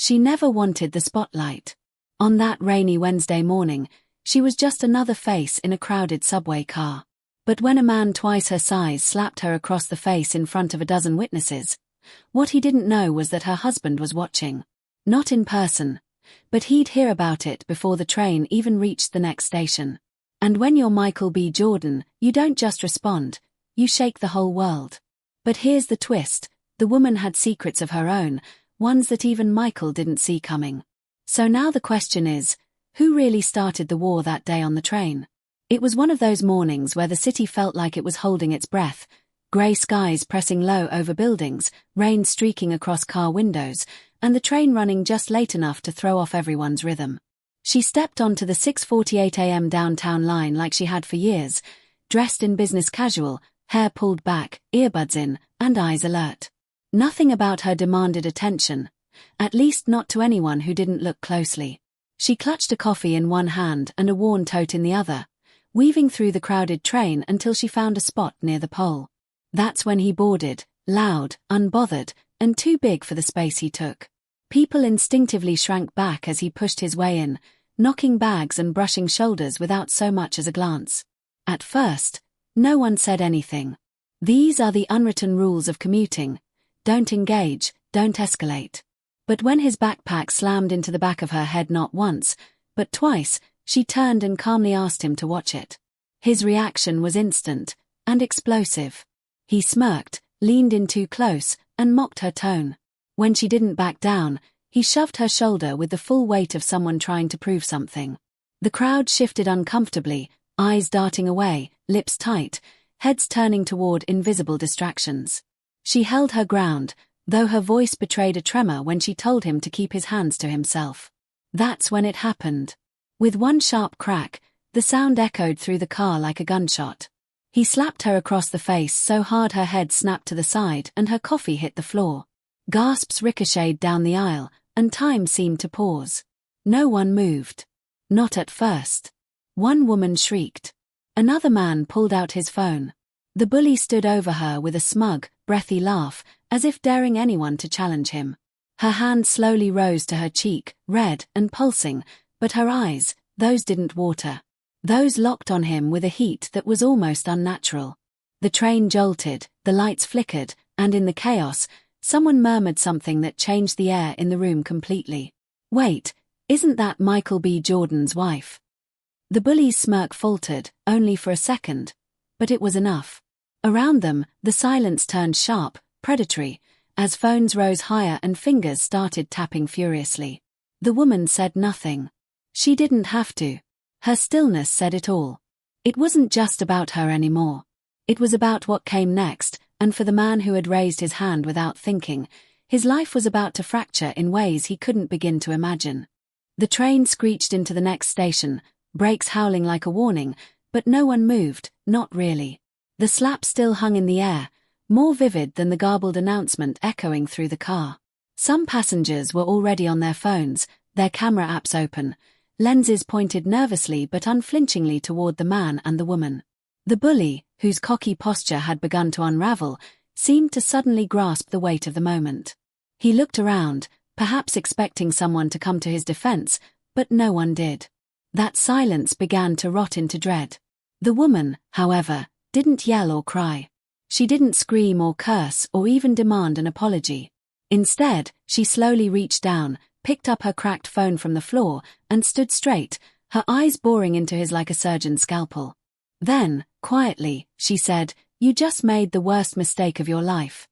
She never wanted the spotlight. On that rainy Wednesday morning, she was just another face in a crowded subway car. But when a man twice her size slapped her across the face in front of a dozen witnesses, what he didn't know was that her husband was watching. Not in person, but he'd hear about it before the train even reached the next station. And when you're Michael B. Jordan, you don't just respond, you shake the whole world. But here's the twist, the woman had secrets of her own, ones that even Michael didn't see coming. So now the question is, who really started the war that day on the train? It was one of those mornings where the city felt like it was holding its breath, grey skies pressing low over buildings, rain streaking across car windows, and the train running just late enough to throw off everyone's rhythm. She stepped onto the 6:48 a.m. downtown line like she had for years, dressed in business casual, hair pulled back, earbuds in, and eyes alert. Nothing about her demanded attention, at least not to anyone who didn't look closely. She clutched a coffee in one hand and a worn tote in the other, weaving through the crowded train until she found a spot near the pole. That's when he boarded, loud, unbothered, and too big for the space he took. People instinctively shrank back as he pushed his way in, knocking bags and brushing shoulders without so much as a glance. At first, no one said anything. These are the unwritten rules of commuting. Don't engage, don't escalate. But when his backpack slammed into the back of her head not once, but twice, she turned and calmly asked him to watch it. His reaction was instant and explosive. He smirked, leaned in too close, and mocked her tone. When she didn't back down, he shoved her shoulder with the full weight of someone trying to prove something. The crowd shifted uncomfortably, eyes darting away, lips tight, heads turning toward invisible distractions. She held her ground, though her voice betrayed a tremor when she told him to keep his hands to himself. That's when it happened. With one sharp crack, the sound echoed through the car like a gunshot. He slapped her across the face so hard her head snapped to the side and her coffee hit the floor. Gasps ricocheted down the aisle, and time seemed to pause. No one moved. Not at first. One woman shrieked. Another man pulled out his phone. The bully stood over her with a smug, breathy laugh, as if daring anyone to challenge him. Her hand slowly rose to her cheek, red and pulsing, but her eyes, those didn't water. Those locked on him with a heat that was almost unnatural. The train jolted, the lights flickered, and in the chaos, someone murmured something that changed the air in the room completely. Wait, isn't that Michael B. Jordan's wife? The bully's smirk faltered, only for a second, but it was enough. Around them, the silence turned sharp, predatory, as phones rose higher and fingers started tapping furiously. The woman said nothing. She didn't have to. Her stillness said it all. It wasn't just about her anymore. It was about what came next, and for the man who had raised his hand without thinking, his life was about to fracture in ways he couldn't begin to imagine. The train screeched into the next station, brakes howling like a warning, but no one moved, not really. The slap still hung in the air, more vivid than the garbled announcement echoing through the car. Some passengers were already on their phones, their camera apps open, lenses pointed nervously but unflinchingly toward the man and the woman. The bully, whose cocky posture had begun to unravel, seemed to suddenly grasp the weight of the moment. He looked around, perhaps expecting someone to come to his defense, but no one did. That silence began to rot into dread. The woman, however, didn't yell or cry. She didn't scream or curse or even demand an apology. Instead, she slowly reached down, picked up her cracked phone from the floor, and stood straight, her eyes boring into his like a surgeon's scalpel. Then, quietly, she said, "You just made the worst mistake of your life."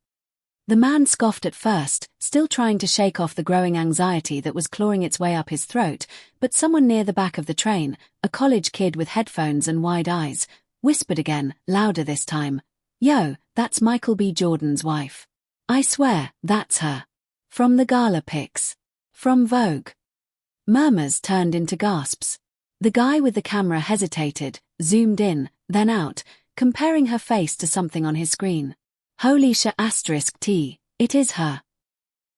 The man scoffed at first, still trying to shake off the growing anxiety that was clawing its way up his throat, but someone near the back of the train, a college kid with headphones and wide eyes, whispered again, louder this time, "Yo, that's Michael B. Jordan's wife. I swear, that's her. From the gala pics. From Vogue." Murmurs turned into gasps. The guy with the camera hesitated, zoomed in, then out, comparing her face to something on his screen. "Holy sh**, it is her."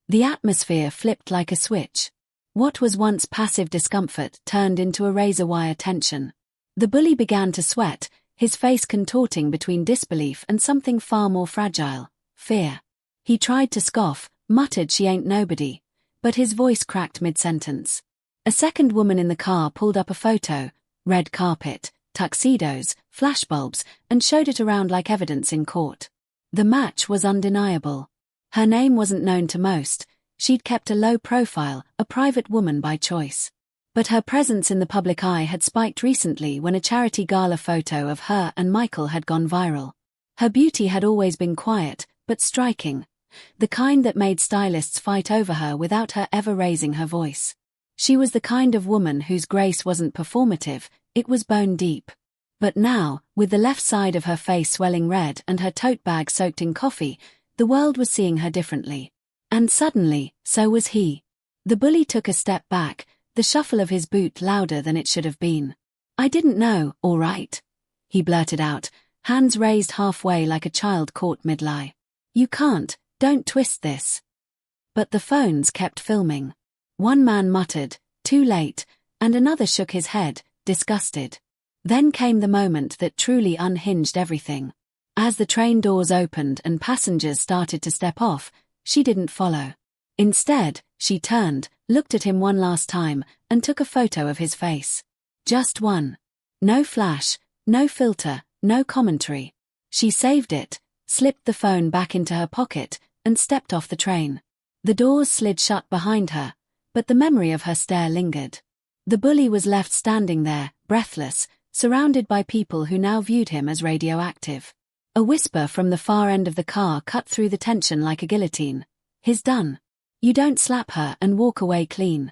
The atmosphere flipped like a switch. What was once passive discomfort turned into a razor-wire tension. The bully began to sweat, his face contorting between disbelief and something far more fragile, fear. He tried to scoff, muttered she ain't nobody, but his voice cracked mid-sentence. A second woman in the car pulled up a photo, red carpet, tuxedos, flashbulbs, and showed it around like evidence in court. The match was undeniable. Her name wasn't known to most. She'd kept a low profile, a private woman by choice. But her presence in the public eye had spiked recently when a charity gala photo of her and Michael had gone viral. Her beauty had always been quiet, but striking. The kind that made stylists fight over her without her ever raising her voice. She was the kind of woman whose grace wasn't performative, it was bone deep. But now, with the left side of her face swelling red and her tote bag soaked in coffee, the world was seeing her differently. And suddenly, so was he. The bully took a step back, the shuffle of his boot louder than it should have been. "I didn't know, all right," he blurted out, hands raised halfway like a child caught mid-lie. "You can't, don't twist this." But the phones kept filming. One man muttered, "Too late," and another shook his head, disgusted. Then came the moment that truly unhinged everything. As the train doors opened and passengers started to step off, she didn't follow. Instead, she turned, looked at him one last time, and took a photo of his face. Just one. No flash, no filter, no commentary. She saved it, slipped the phone back into her pocket, and stepped off the train. The doors slid shut behind her, but the memory of her stare lingered. The bully was left standing there, breathless, surrounded by people who now viewed him as radioactive. A whisper from the far end of the car cut through the tension like a guillotine. "He's done. You don't slap her and walk away clean."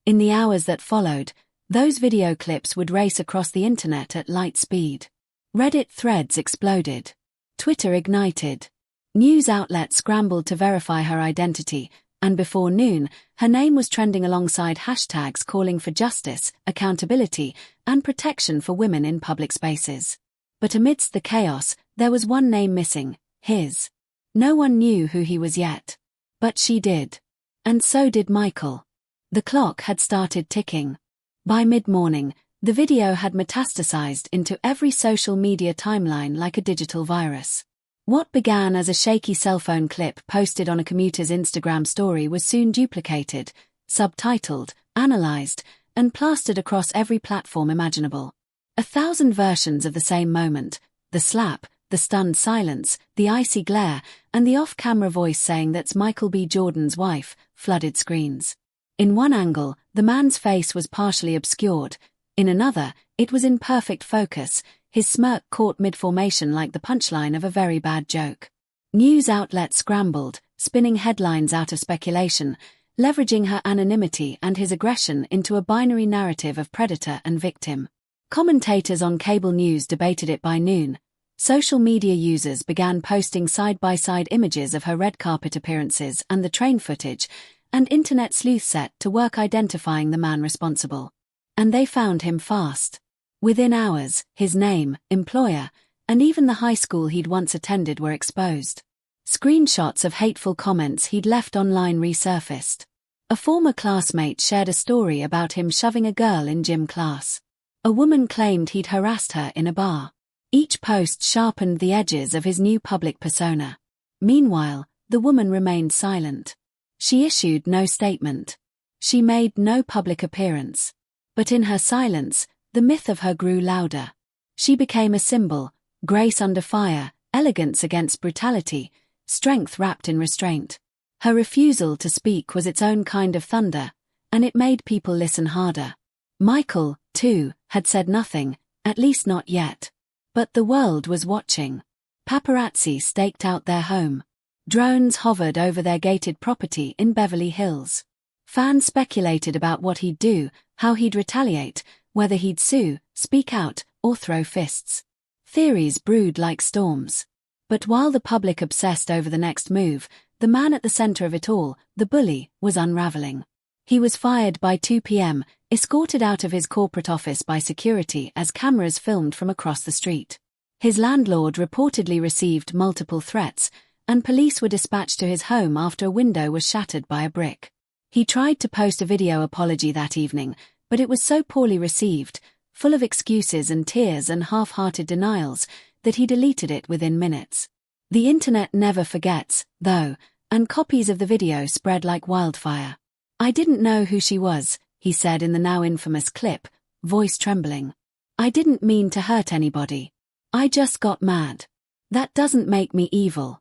In the hours that followed, those video clips would race across the internet at light speed. Reddit threads exploded. Twitter ignited. News outlets scrambled to verify her identity, and before noon, her name was trending alongside hashtags calling for justice, accountability, and protection for women in public spaces. But amidst the chaos, there was one name missing, his. No one knew who he was yet. But she did. And so did Michael. The clock had started ticking. By mid-morning, the video had metastasized into every social media timeline like a digital virus. What began as a shaky cell phone clip posted on a commuter's Instagram story was soon duplicated, subtitled, analyzed, and plastered across every platform imaginable. 1,000 versions of the same moment, the slap, the stunned silence, the icy glare, and the off-camera voice saying that's Michael B. Jordan's wife, flooded screens. In one angle, the man's face was partially obscured. In another, it was in perfect focus, his smirk caught mid-formation like the punchline of a very bad joke. News outlets scrambled, spinning headlines out of speculation, leveraging her anonymity and his aggression into a binary narrative of predator and victim. Commentators on cable news debated it by noon. Social media users began posting side-by-side images of her red carpet appearances and the train footage, and internet sleuths set to work identifying the man responsible. And they found him fast. Within hours, his name, employer, and even the high school he'd once attended were exposed. Screenshots of hateful comments he'd left online resurfaced. A former classmate shared a story about him shoving a girl in gym class. A woman claimed he'd harassed her in a bar. Each post sharpened the edges of his new public persona. Meanwhile, the woman remained silent. She issued no statement. She made no public appearance. But in her silence, the myth of her grew louder. She became a symbol, grace under fire, elegance against brutality, strength wrapped in restraint. Her refusal to speak was its own kind of thunder, and it made people listen harder. Michael, too, had said nothing, at least not yet. But the world was watching. Paparazzi staked out their home. Drones hovered over their gated property in Beverly Hills. Fans speculated about what he'd do, how he'd retaliate, whether he'd sue, speak out, or throw fists. Theories brewed like storms. But while the public obsessed over the next move, the man at the center of it all, the bully, was unraveling. He was fired by 2 p.m., escorted out of his corporate office by security as cameras filmed from across the street. His landlord reportedly received multiple threats, and police were dispatched to his home after a window was shattered by a brick. He tried to post a video apology that evening, but it was so poorly received, full of excuses and tears and half-hearted denials, that he deleted it within minutes. The internet never forgets, though, and copies of the video spread like wildfire. "I didn't know who she was," he said in the now infamous clip, voice trembling. "I didn't mean to hurt anybody. I just got mad. That doesn't make me evil."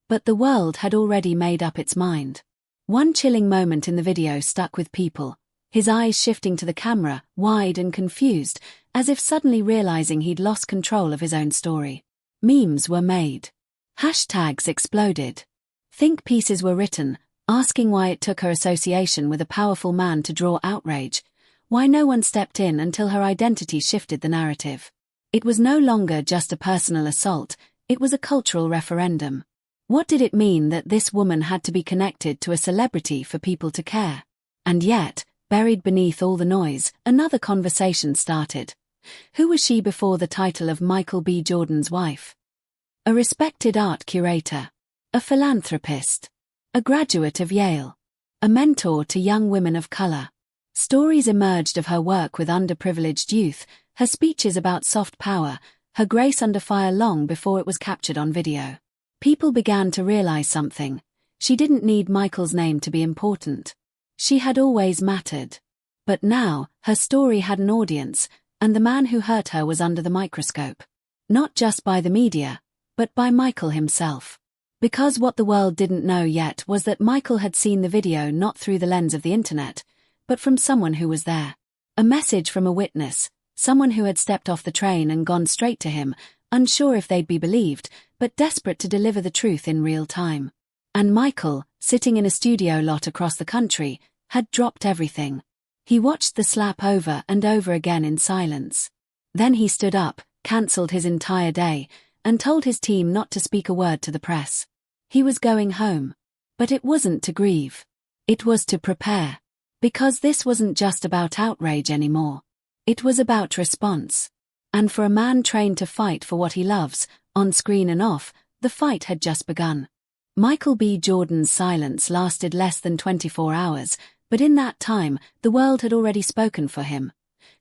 But the world had already made up its mind. One chilling moment in the video stuck with people, his eyes shifting to the camera, wide and confused, as if suddenly realizing he'd lost control of his own story. Memes were made. Hashtags exploded. Think pieces were written, asking why it took her association with a powerful man to draw outrage, why no one stepped in until her identity shifted the narrative. It was no longer just a personal assault, it was a cultural referendum. What did it mean that this woman had to be connected to a celebrity for people to care? And yet, buried beneath all the noise, another conversation started. Who was she before the title of Michael B. Jordan's wife? A respected art curator. A philanthropist. A graduate of Yale. A mentor to young women of color. Stories emerged of her work with underprivileged youth, her speeches about soft power, her grace under fire long before it was captured on video. People began to realize something. She didn't need Michael's name to be important. She had always mattered. But now, her story had an audience, and the man who hurt her was under the microscope. Not just by the media, but by Michael himself. Because what the world didn't know yet was that Michael had seen the video not through the lens of the internet, but from someone who was there. A message from a witness, someone who had stepped off the train and gone straight to him, unsure if they'd be believed, but desperate to deliver the truth in real time. And Michael, sitting in a studio lot across the country, had dropped everything. He watched the slap over and over again in silence. Then he stood up, cancelled his entire day, and told his team not to speak a word to the press. He was going home. But it wasn't to grieve. It was to prepare. Because this wasn't just about outrage anymore. It was about response. And for a man trained to fight for what he loves, on screen and off, the fight had just begun. Michael B. Jordan's silence lasted less than 24 hours, but in that time, the world had already spoken for him.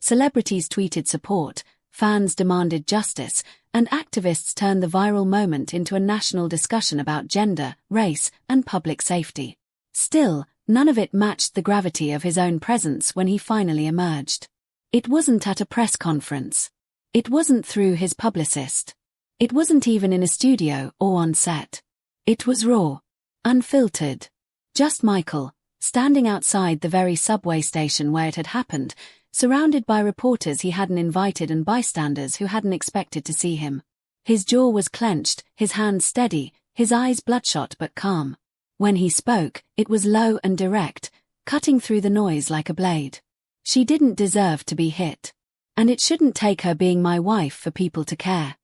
Celebrities tweeted support, fans demanded justice, and activists turned the viral moment into a national discussion about gender, race, and public safety. Still, none of it matched the gravity of his own presence when he finally emerged. It wasn't at a press conference. It wasn't through his publicist. It wasn't even in a studio or on set. It was raw. Unfiltered. Just Michael, standing outside the very subway station where it had happened, surrounded by reporters he hadn't invited and bystanders who hadn't expected to see him. His jaw was clenched, his hands steady, his eyes bloodshot but calm. When he spoke, it was low and direct, cutting through the noise like a blade. She didn't deserve to be hit. And it shouldn't take her being my wife for people to care.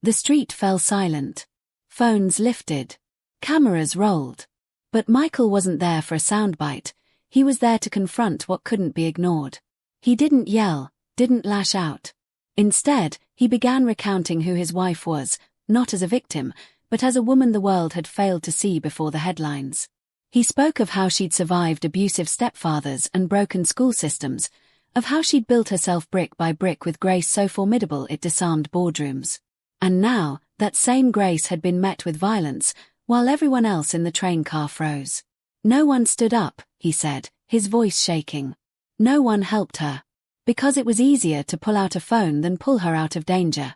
The street fell silent. Phones lifted. Cameras rolled. But Michael wasn't there for a soundbite. He was there to confront what couldn't be ignored. He didn't yell, didn't lash out. Instead, he began recounting who his wife was, not as a victim, but as a woman the world had failed to see before the headlines. He spoke of how she'd survived abusive stepfathers and broken school systems, of how she'd built herself brick by brick with grace so formidable it disarmed boardrooms. And now, that same grace had been met with violence, while everyone else in the train car froze. No one stood up, he said, his voice shaking. No one helped her. Because it was easier to pull out a phone than pull her out of danger.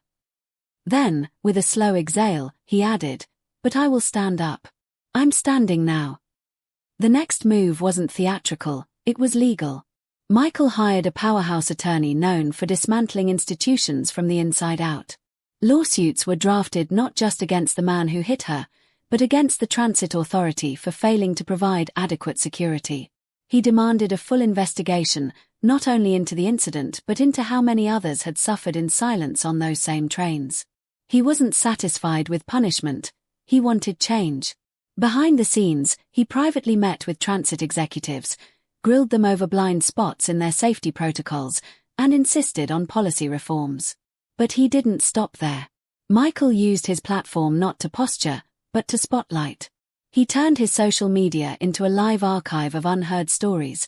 Then, with a slow exhale, he added, "But I will stand up. I'm standing now." The next move wasn't theatrical, it was legal. Michael hired a powerhouse attorney known for dismantling institutions from the inside out. Lawsuits were drafted not just against the man who hit her, but against the transit authority for failing to provide adequate security. He demanded a full investigation, not only into the incident but into how many others had suffered in silence on those same trains. He wasn't satisfied with punishment, he wanted change. Behind the scenes, he privately met with transit executives, grilled them over blind spots in their safety protocols, and insisted on policy reforms. But he didn't stop there. Michael used his platform not to posture, but to spotlight. He turned his social media into a live archive of unheard stories.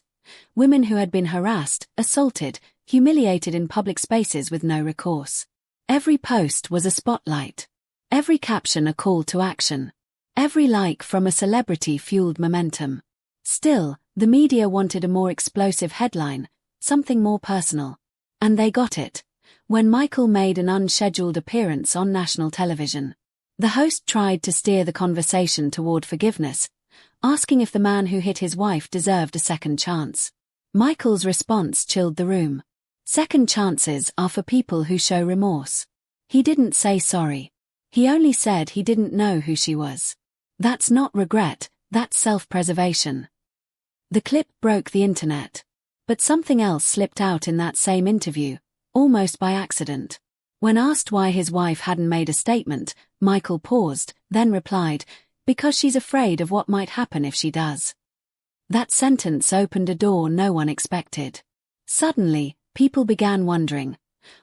Women who had been harassed, assaulted, humiliated in public spaces with no recourse. Every post was a spotlight. Every caption a call to action. Every like from a celebrity fueled momentum. Still, the media wanted a more explosive headline, something more personal. And they got it, when Michael made an unscheduled appearance on national television. The host tried to steer the conversation toward forgiveness, asking if the man who hit his wife deserved a second chance. Michael's response chilled the room. Second chances are for people who show remorse. He didn't say sorry. He only said he didn't know who she was. That's not regret, that's self-preservation. The clip broke the internet. But something else slipped out in that same interview, almost by accident. When asked why his wife hadn't made a statement, Michael paused, then replied, "Because she's afraid of what might happen if she does." That sentence opened a door no one expected. Suddenly, people began wondering,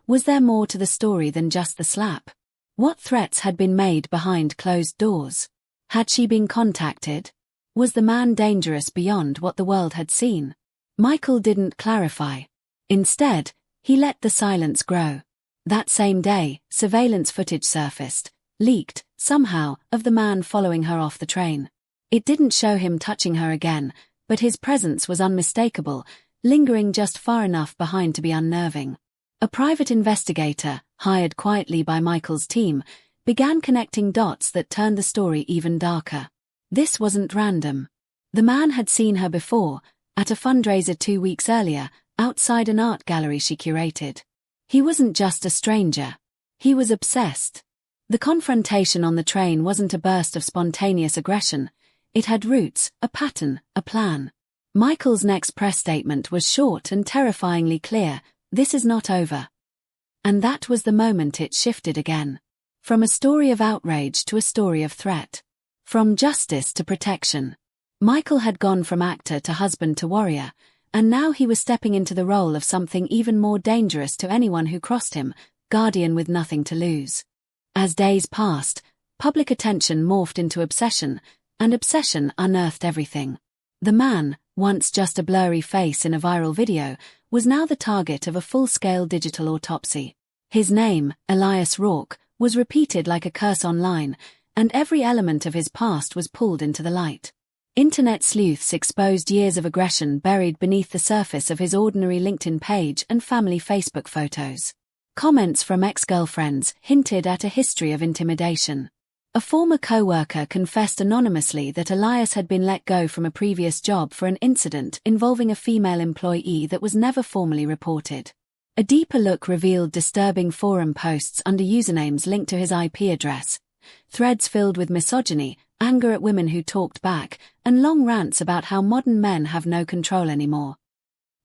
was there more to the story than just the slap? What threats had been made behind closed doors? Had she been contacted? Was the man dangerous beyond what the world had seen? Michael didn't clarify. Instead, he let the silence grow. That same day, surveillance footage surfaced, leaked, somehow, of the man following her off the train. It didn't show him touching her again, but his presence was unmistakable, lingering just far enough behind to be unnerving. A private investigator, hired quietly by Michael's team, began connecting dots that turned the story even darker. This wasn't random. The man had seen her before, at a fundraiser 2 weeks earlier, outside an art gallery she curated. He wasn't just a stranger. He was obsessed. The confrontation on the train wasn't a burst of spontaneous aggression. It had roots, a pattern, a plan. Michael's next press statement was short and terrifyingly clear: "This is not over." And that was the moment it shifted again. From a story of outrage to a story of threat. From justice to protection. Michael had gone from actor to husband to warrior, and now he was stepping into the role of something even more dangerous to anyone who crossed him, guardian with nothing to lose. As days passed, public attention morphed into obsession, and obsession unearthed everything. The man, once just a blurry face in a viral video, was now the target of a full-scale digital autopsy. His name, Elias Rourke, was repeated like a curse online, and every element of his past was pulled into the light. Internet sleuths exposed years of aggression buried beneath the surface of his ordinary LinkedIn page and family Facebook photos. Comments from ex-girlfriends hinted at a history of intimidation. A former co-worker confessed anonymously that Elias had been let go from a previous job for an incident involving a female employee that was never formally reported. A deeper look revealed disturbing forum posts under usernames linked to his IP address, threads filled with misogyny, anger at women who talked back, and long rants about how modern men have no control anymore.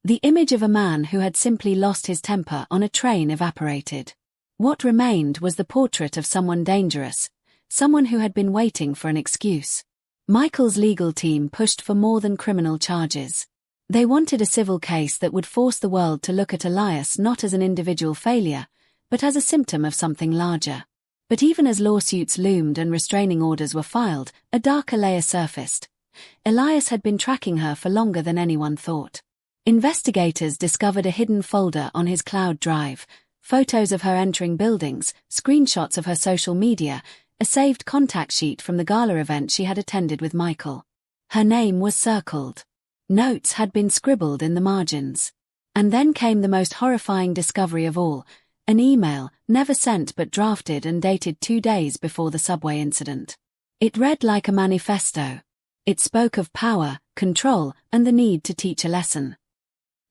The image of a man who had simply lost his temper on a train evaporated. What remained was the portrait of someone dangerous, someone who had been waiting for an excuse. Michael's legal team pushed for more than criminal charges. They wanted a civil case that would force the world to look at Elias not as an individual failure, but as a symptom of something larger. But even as lawsuits loomed and restraining orders were filed, a darker layer surfaced. Elias had been tracking her for longer than anyone thought. Investigators discovered a hidden folder on his cloud drive, photos of her entering buildings, screenshots of her social media, a saved contact sheet from the gala event she had attended with Michael. Her name was circled. Notes had been scribbled in the margins. And then came the most horrifying discovery of all: an email, never sent but drafted and dated 2 days before the subway incident. It read like a manifesto. It spoke of power, control, and the need to teach a lesson.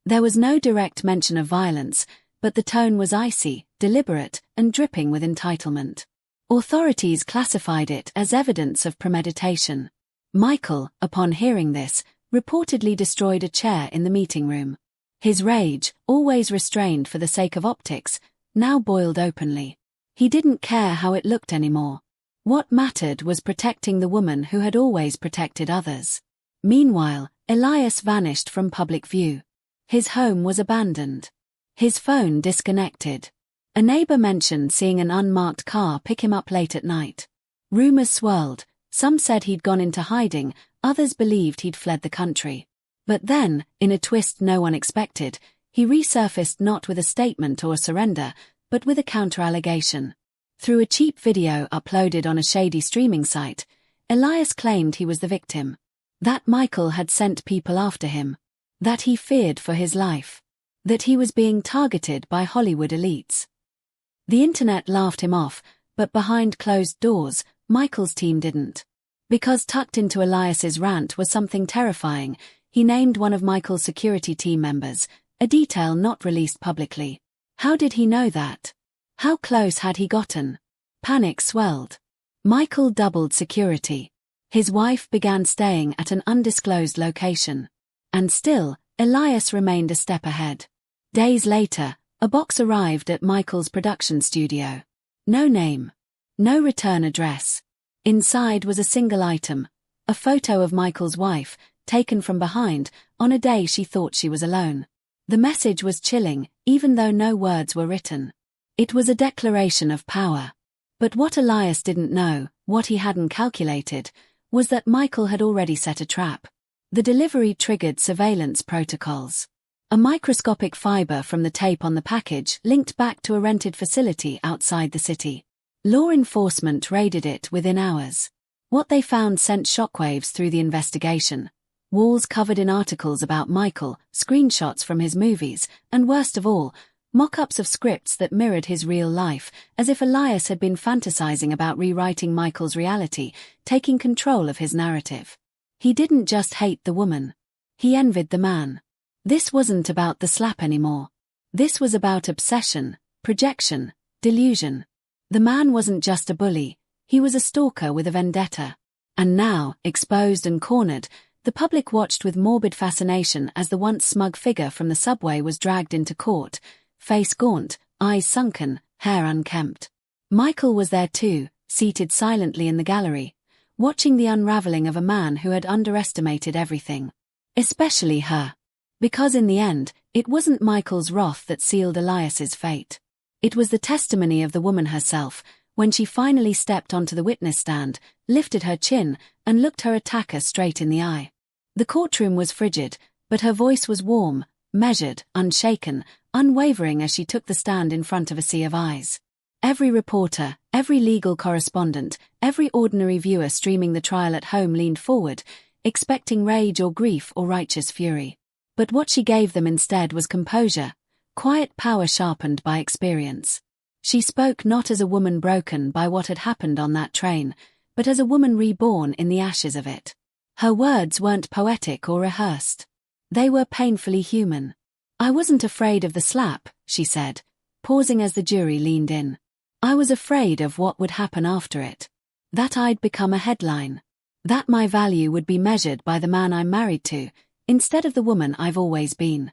There was no direct mention of violence, but the tone was icy, deliberate, and dripping with entitlement. Authorities classified it as evidence of premeditation. Michael, upon hearing this, reportedly destroyed a chair in the meeting room. His rage, always restrained for the sake of optics, now boiled openly. He didn't care how it looked anymore. What mattered was protecting the woman who had always protected others. Meanwhile, Elias vanished from public view. His home was abandoned. His phone disconnected. A neighbor mentioned seeing an unmarked car pick him up late at night. Rumors swirled. Some said he'd gone into hiding, others believed he'd fled the country. But then, in a twist no one expected, he resurfaced not with a statement or a surrender, but with a counter-allegation. Through a cheap video uploaded on a shady streaming site, Elias claimed he was the victim. That Michael had sent people after him. That he feared for his life. That he was being targeted by Hollywood elites. The internet laughed him off, but behind closed doors, Michael's team didn't. Because tucked into Elias's rant was something terrifying. He named one of Michael's security team members, a detail not released publicly. How did he know that? How close had he gotten? Panic swelled. Michael doubled security. His wife began staying at an undisclosed location. And still, Elias remained a step ahead. Days later, a box arrived at Michael's production studio. No name. No return address. Inside was a single item, a photo of Michael's wife, taken from behind, on a day she thought she was alone. The message was chilling, even though no words were written. It was a declaration of power. But what Elias didn't know, what he hadn't calculated, was that Michael had already set a trap. The delivery triggered surveillance protocols. A microscopic fiber from the tape on the package linked back to a rented facility outside the city. Law enforcement raided it within hours. What they found sent shockwaves through the investigation. Walls covered in articles about Michael, screenshots from his movies, and worst of all, mock-ups of scripts that mirrored his real life, as if Elias had been fantasizing about rewriting Michael's reality, taking control of his narrative. He didn't just hate the woman. He envied the man. This wasn't about the slap anymore. This was about obsession, projection, delusion. The man wasn't just a bully, he was a stalker with a vendetta. And now, exposed and cornered, the public watched with morbid fascination as the once smug figure from the subway was dragged into court, face gaunt, eyes sunken, hair unkempt. Michael was there too, seated silently in the gallery, watching the unraveling of a man who had underestimated everything. Especially her. Because in the end, it wasn't Michael's wrath that sealed Elias's fate. It was the testimony of the woman herself, when she finally stepped onto the witness stand, lifted her chin, and looked her attacker straight in the eye. The courtroom was frigid, but her voice was warm, measured, unshaken, unwavering as she took the stand in front of a sea of eyes. Every reporter, every legal correspondent, every ordinary viewer streaming the trial at home leaned forward, expecting rage or grief or righteous fury. But what she gave them instead was composure, quiet power sharpened by experience. She spoke not as a woman broken by what had happened on that train, but as a woman reborn in the ashes of it. Her words weren't poetic or rehearsed. They were painfully human. "I wasn't afraid of the slap," she said, pausing as the jury leaned in. "I was afraid of what would happen after it. That I'd become a headline. That my value would be measured by the man I'm married to, instead of the woman I've always been."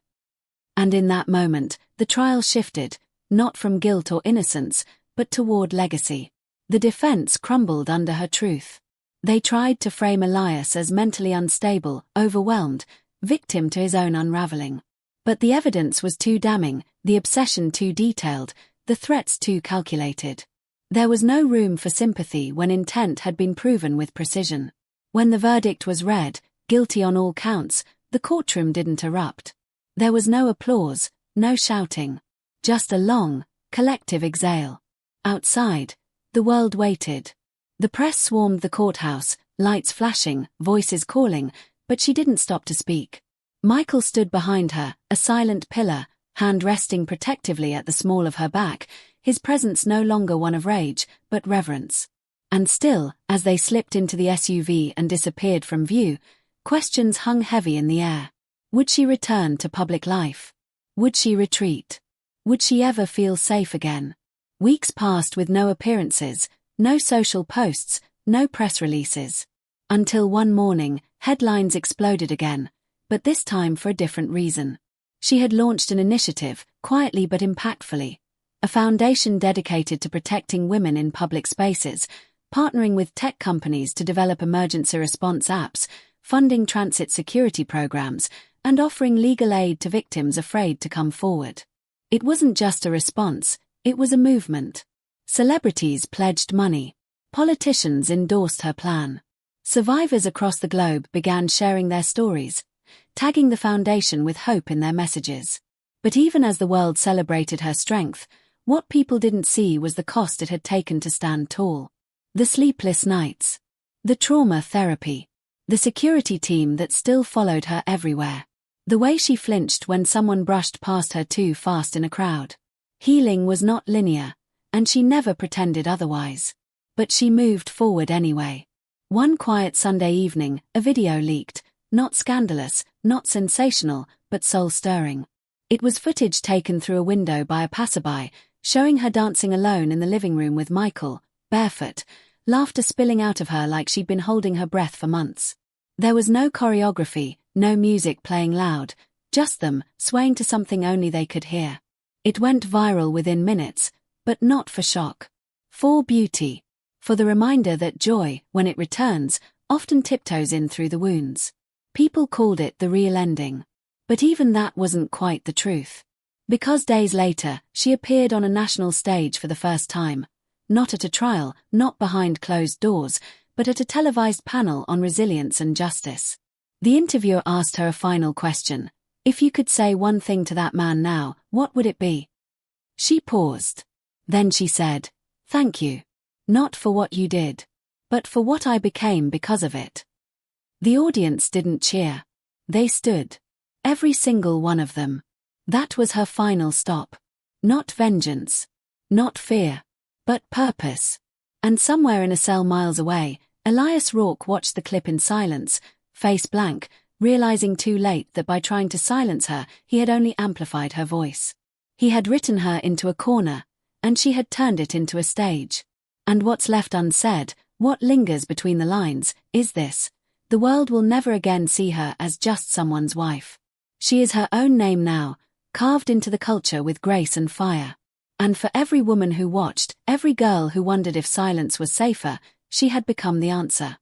And in that moment, the trial shifted, not from guilt or innocence, but toward legacy. The defense crumbled under her truth. They tried to frame Elias as mentally unstable, overwhelmed, victim to his own unraveling. But the evidence was too damning, the obsession too detailed, the threats too calculated. There was no room for sympathy when intent had been proven with precision. When the verdict was read, guilty on all counts, the courtroom didn't erupt. There was no applause, no shouting. Just a long, collective exhale. Outside, the world waited. The press swarmed the courthouse, lights flashing, voices calling, but she didn't stop to speak. Michael stood behind her, a silent pillar, hand resting protectively at the small of her back, his presence no longer one of rage, but reverence. And still, as they slipped into the SUV and disappeared from view, questions hung heavy in the air. Would she return to public life? Would she retreat? Would she ever feel safe again? Weeks passed with no appearances, no social posts, no press releases. Until one morning, headlines exploded again, but this time for a different reason. She had launched an initiative, quietly but impactfully. A foundation dedicated to protecting women in public spaces, partnering with tech companies to develop emergency response apps, funding transit security programs, and offering legal aid to victims afraid to come forward. It wasn't just a response, it was a movement. Celebrities pledged money. Politicians endorsed her plan. Survivors across the globe began sharing their stories, tagging the foundation with hope in their messages. But even as the world celebrated her strength, what people didn't see was the cost it had taken to stand tall. The sleepless nights. The trauma therapy. The security team that still followed her everywhere. The way she flinched when someone brushed past her too fast in a crowd. Healing was not linear, and she never pretended otherwise. But she moved forward anyway. One quiet Sunday evening, a video leaked, not scandalous, not sensational, but soul-stirring. It was footage taken through a window by a passerby, showing her dancing alone in the living room with Michael, barefoot, laughter spilling out of her like she'd been holding her breath for months. There was no choreography, no music playing loud, just them, swaying to something only they could hear. It went viral within minutes, but not for shock. For beauty. For the reminder that joy, when it returns, often tiptoes in through the wounds. People called it the real ending. But even that wasn't quite the truth. Because days later, she appeared on a national stage for the first time. Not at a trial, not behind closed doors, but at a televised panel on resilience and justice. The interviewer asked her a final question. If you could say one thing to that man now, what would it be? She paused. Then she said, "Thank you. Not for what you did, but for what I became because of it." The audience didn't cheer. They stood. Every single one of them. That was her final stop. Not vengeance. Not fear. But purpose. And somewhere in a cell miles away, Elias Rourke watched the clip in silence, face blank, realizing too late that by trying to silence her, he had only amplified her voice. He had written her into a corner, and she had turned it into a stage. And what's left unsaid, what lingers between the lines, is this: the world will never again see her as just someone's wife. She is her own name now, carved into the culture with grace and fire. And for every woman who watched, every girl who wondered if silence was safer, she had become the answer.